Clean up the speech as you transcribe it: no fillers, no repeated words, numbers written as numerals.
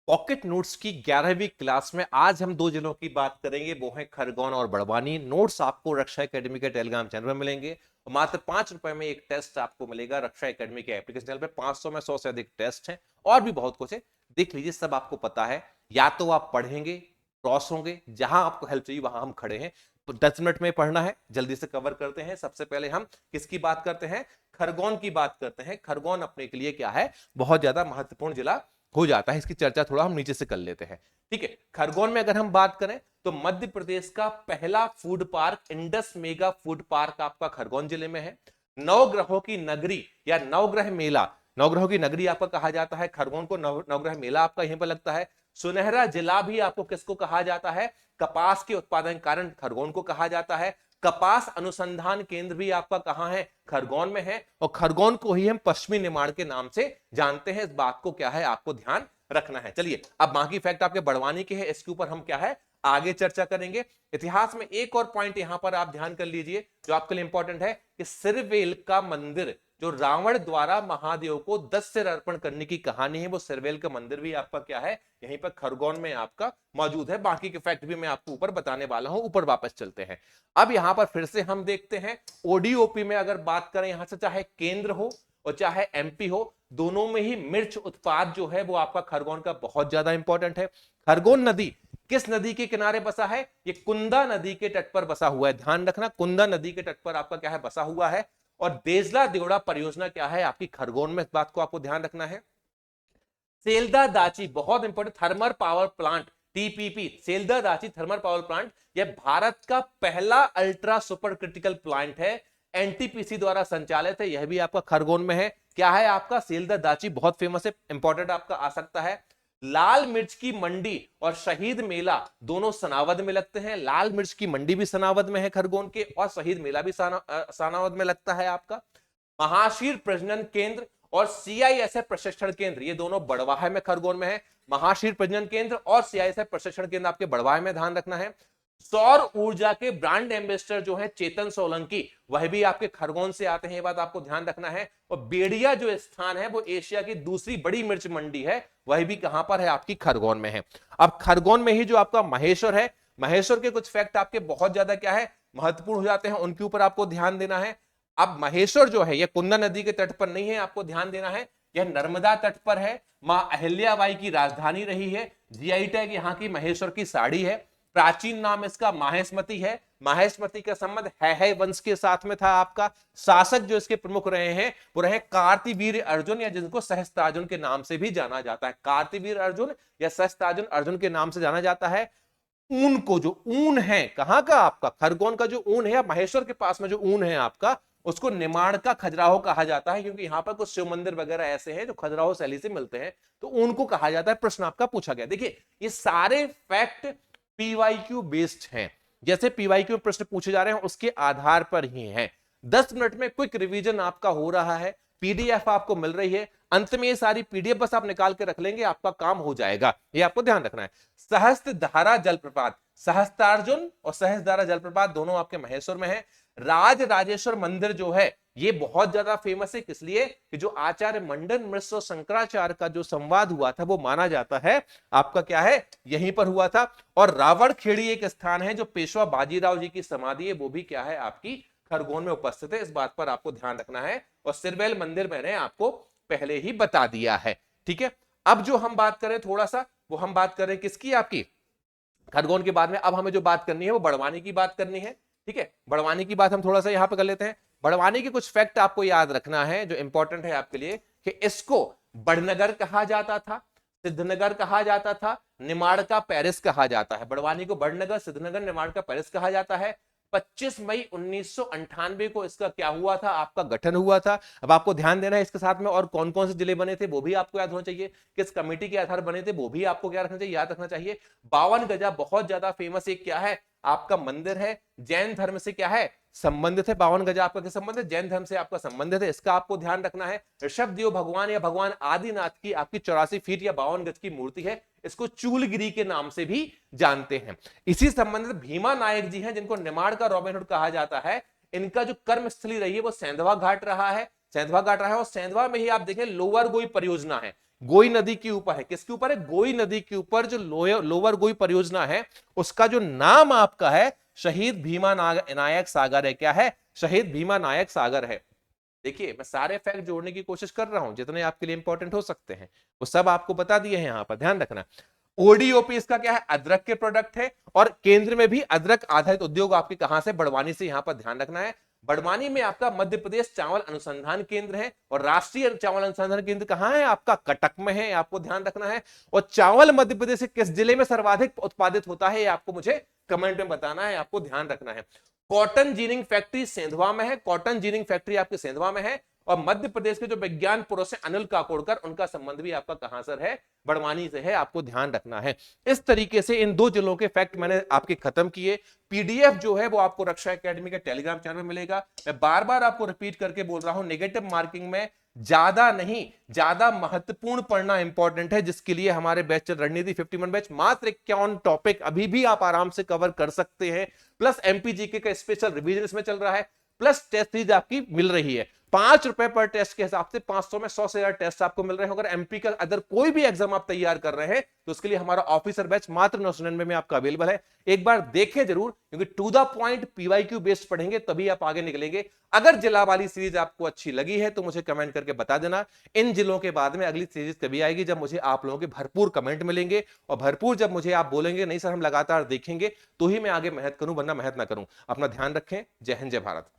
Pocket notes की 11वीं class में आज हम दो जिलों की बात करेंगे, वो है खरगोन और बड़वानी। नोट्स आपको रक्षा एकेडमी के टेलीग्राम चैनल में मिलेंगे। मात्र 5 रुपए में एक टेस्ट आपको मिलेगा रक्षा एकेडमी के एप्लीकेशन चैनल पे। 500 में 100 से अधिक टेस्ट हैं और भी बहुत कुछ है, देख लीजिए, सब आपको पता है। या तो आप पढ़ेंगे, क्रॉस होंगे, जहां आपको हेल्प चाहिए वहां हम खड़े हैं। तो 10 मिनट में पढ़ना है, जल्दी से कवर करते हैं। सबसे पहले हम किसकी बात करते हैं? खरगोन की बात करते हैं। खरगोन अपने के लिए क्या है, बहुत ज्यादा महत्वपूर्ण जिला हो जाता है। इसकी चर्चा थोड़ा हम नीचे से कर लेते हैं। ठीक है, खरगोन में अगर हम बात करें तो मध्य प्रदेश का पहला food park, Indus mega food park आपका खरगोन जिले में है। नवग्रहों की नगरी या नवग्रह मेला, नवग्रहों की नगरी आपका कहा जाता है खरगोन को। नवग्रह मेला आपका यहीं पर लगता है। सुनहरा जिला भी आपको किसको कहा जाता है? कपास के उत्पादन के कारण खरगोन को कहा जाता है। कपास अनुसंधान केंद्र भी आपका कहां है? खरगोन में है। और खरगोन को ही हम पश्चिमी निमाड़ के नाम से जानते हैं। इस बात को क्या है, आपको ध्यान रखना है। चलिए, अब बाकी फैक्ट आपके बड़वानी के हैं, इसके ऊपर हम क्या है आगे चर्चा करेंगे। इतिहास में एक और पॉइंट यहां पर आप ध्यान कर लीजिए जो आपके लिए इंपॉर्टेंट है कि सिरवेल का मंदिर, जो रावण द्वारा महादेव को 10 सिर अर्पण करने की कहानी है, वो सिरवेल का मंदिर भी आपका क्या है, यहीं पर खरगोन में आपका मौजूद है। बाकी के फैक्ट भी मैं आपको ऊपर बताने वाला हूं। ऊपर वापस चलते हैं। अब यहां पर फिर से हम देखते हैं ओडीओपी में अगर बात करें, यहां से चाहे केंद्र हो और चाहे एमपी हो, दोनों में ही मिर्च उत्पाद जो है वो आपका खरगोन का बहुत ज्यादा इंपॉर्टेंट है। खरगोन नदी किस नदी के किनारे बसा है? ये कुंदा नदी के तट पर बसा हुआ है। ध्यान रखना, कुंदा नदी के तट पर आपका क्या है, बसा हुआ है। और देजला देवड़ा परियोजना क्या है आपकी खरगोन में, इस बात को आपको ध्यान रखना है। सेल्दा दाची बहुत important thermal power plant, TPP, सेल्दा दाची थर्मल पावर प्लांट, यह भारत का पहला अल्ट्रा सुपर क्रिटिकल प्लांट है। एनटीपीसी द्वारा संचालित है। यह भी आपका खरगोन में है। क्या है आपका? सेल्दा दाची, बहुत फेमस है, इंपॉर्टेंट आपका आ सकता है। लाल मिर्च की मंडी और शहीद मेला दोनों सनावद में लगते हैं। लाल मिर्च की मंडी भी सनावद में है खरगोन के, और शहीद मेला भी सनावद में लगता है आपका। महाशीर प्रजनन केंद्र और सीआईएसएफ प्रशिक्षण केंद्र, ये दोनों बड़वाह में खरगोन में है। महाशीर प्रजनन केंद्र और सीआईएसएफ प्रशिक्षण केंद्र आपके बड़वाह में, ध्यान रखना है। सौर ऊर्जा के ब्रांड एम्बेसडर जो है चेतन सोलंकी, वह भी आपके खरगोन से आते हैं, ये बात आपको ध्यान रखना है। और बेड़िया जो स्थान है वो एशिया की दूसरी बड़ी मिर्च मंडी है, वह भी कहां पर है? आपकी खरगोन में है। अब खरगोन में ही जो आपका महेश्वर है, महेश्वर के कुछ फैक्ट आपके बहुत ज्यादा क्या है, महत्वपूर्ण हो जाते हैं, उनके ऊपर आपको ध्यान देना है। अब महेश्वर जो है यह कुंदा नदी के तट पर नहीं है, आपको ध्यान देना है, यह नर्मदा तट पर है। मां अहिल्याबाई की राजधानी रही है। जीआई टैग यहाँ की महेश्वर की साड़ी है। प्राचीन नाम इसका माहेश्मती है। माहेश्मती का संबंध है वंश के साथ में था आपका। शासक जो इसके प्रमुख रहे हैं वो रहे कार्तिवीर अर्जुन, या जिनको सहस्त्रार्जुन के नाम से भी जाना जाता है। कार्तिवीर अर्जुन या सहस्त्रार्जुन अर्जुन के नाम से जाना जाता है। ऊन को, जो ऊन है कहां का आपका खरगोन का, जो ऊन है महेश्वर के पास में जो ऊन है आपका, उसको निमाड़ का खजुराहो कहा जाता है, क्योंकि यहां पर कुछ शिव मंदिर वगैरह ऐसे हैं जो खजुराहो शैली से मिलते हैं, तो ऊन को कहा जाता है। प्रश्न आपका पूछा गया। देखिए, ये सारे फैक्ट पीवाईक्यू बेस्ड हैं। जैसे पीवाईक्यू प्रश्न पूछे जा रहे हैं उसके आधार पर ही हैं। 10 मिनट में क्विक रिवीजन आपका हो रहा है। पीडीएफ आपको मिल रही है। अंत में ये सारी पीडीएफ बस आप निकाल के रख लेंगे, आपका काम हो जाएगा। ये आपको ध्यान रखना है। सहस्त्रधारा जलप्रपात, सहस्त्रार्जुन और सहस्त्रधारा जलप्रपात दोनों आपके महेश्वर में है। राज राजेश्वर मंदिर जो है ये बहुत ज्यादा फेमस है, इसलिए कि जो आचार्य मंडन मिश्र और शंकराचार्य का जो संवाद हुआ था वो माना जाता है आपका क्या है, यहीं पर हुआ था। और रावण खेड़ी एक स्थान है जो पेशवा बाजीराव जी की समाधि है, वो भी क्या है आपकी खरगोन में उपस्थित है। इस बात पर आपको ध्यान रखना है। और सिरवेल मंदिर मैंने आपको पहले ही बता दिया है। ठीक है, अब जो हम बात करें थोड़ा सा, वो हम बात करें किसकी, आपकी खरगोन के बाद में। अब हमें जो बात करनी है वो बड़वानी की बात करनी है। ठीक है, बड़वानी की बात हम थोड़ा सा यहां पर कर लेते हैं। बड़वानी के कुछ फैक्ट आपको याद रखना है जो इंपॉर्टेंट है आपके लिए, कि इसको बड़नगर कहा जाता था, सिद्धनगर कहा जाता था, निमाड़ का पेरिस कहा जाता है। बड़वानी को बड़नगर, सिद्धनगर, निमाड़ का पेरिस कहा जाता है। 25 मई 1998 को इसका क्या हुआ था, आपका गठन हुआ था। अब आपको ध्यान देना है इसके साथ में और कौन कौन से जिले बने थे वो भी आपको याद होना चाहिए। किस कमेटी के आधार बने थे वो भी आपको क्या रखना चाहिए, याद रखना चाहिए। 52 गजा बहुत ज्यादा फेमस एक क्या है आपका मंदिर है, जैन धर्म से क्या है संबंधित है। 52 गजा आपका किस संबंध है, जैन धर्म से आपका संबंधित है, इसका आपको ध्यान रखना है। ऋषभ देव भगवान या भगवान आदिनाथ की आपकी 84 फीट या 52 गज की मूर्ति है, इसको चूलगिरी के नाम से भी जानते हैं। इसी संबंधित भीमा नायक जी हैं जिनको निमाड़ का रॉबिनहुड कहा जाता है। इनका जो कर्मस्थली रही है वो सेंधवा घाट रहा है, सेंधवा घाट रहा है। और सेंधवा में ही आप देखें लोअर गोई परियोजना है, गोई नदी के ऊपर है। किसके ऊपर है? गोई नदी के ऊपर जो लोअर गोई परियोजना है, उसका जो नाम आपका है शहीद भीमा नायक सागर है। क्या है? शहीद भीमा नायक सागर है। देखिए, मैं सारे फैक्ट जोड़ने की कोशिश कर रहा हूं जितने आपके लिए इंपॉर्टेंट हो सकते हैं, वो सब आपको बता दिए हैं। यहां पर ध्यान रखना, ओडीओपी इसका क्या है? अदरक के प्रोडक्ट है, और केंद्र में भी अदरक आधारित उद्योग आपके कहां से? बड़वानी से। यहां पर ध्यान रखना है, बड़वानी में आपका मध्य प्रदेश चावल अनुसंधान केंद्र है, और राष्ट्रीय चावल अनुसंधान केंद्र कहां है? आपका कटक में है, आपको ध्यान रखना है। और चावल मध्य प्रदेश के किस जिले में सर्वाधिक उत्पादित होता है, ये आपको मुझे कमेंट में बताना है, आपको ध्यान रखना है। कॉटन जीनिंग फैक्ट्री सेंधवा में है, कॉटन जीनिंग फैक्ट्री आपके सेंधवा में है। और मध्य प्रदेश के जो विज्ञान पुरुष है अनिल काकोड़कर, उनका संबंध भी आपका कहां से है? बड़वानी से है, आपको ध्यान रखना है। इस तरीके से इन दो जिलों के फैक्ट मैंने आपके खत्म किए। पीडीएफ जो है वो आपको रक्षा एकेडमी के टेलीग्राम चैनल में मिलेगा। मैं बार बार आपको रिपीट करके बोल रहा हूं, नेगेटिव मार्किंग में ज्यादा नहीं, ज्यादा महत्वपूर्ण पढ़ना इंपॉर्टेंट है, जिसके लिए हमारे बैच चल रणनीति 51 बैच मात्र 51 टॉपिक अभी भी आप आराम से कवर कर सकते हैं। प्लस एमपीजीके का स्पेशल रिवीजन इसमें चल रहा है, प्लस टेस्ट सीरीज आपकी मिल रही है। ₹5 पर टेस्ट के हिसाब से 500 में 100 से ज्यादा टेस्ट आपको मिल रहे हैं। अगर एमपी का अदर कोई भी एग्जाम आप तैयार कर रहे हैं तो उसके लिए हमारा ऑफिसर बैच मात्र 999 में आपका अवेलेबल है। एक बार देखें जरूर, क्योंकि to the point PYQ based पढ़ेंगे तभी आप आगे निकलेंगे। अगर जिला वाली सीरीज आपको अच्छी लगी है तो मुझे कमेंट करके बता देना। इन जिलों के बाद में अगली सीरीज कभी आएगी? जब मुझे आप लोगों के भरपूर कमेंट मिलेंगे, और भरपूर जब मुझे आप बोलेंगे नहीं सर हम लगातार देखेंगे, तो ही मैं आगे मेहनत करूं, वरना मेहनत ना करूं। अपना ध्यान रखें। जय हिंद, जय भारत।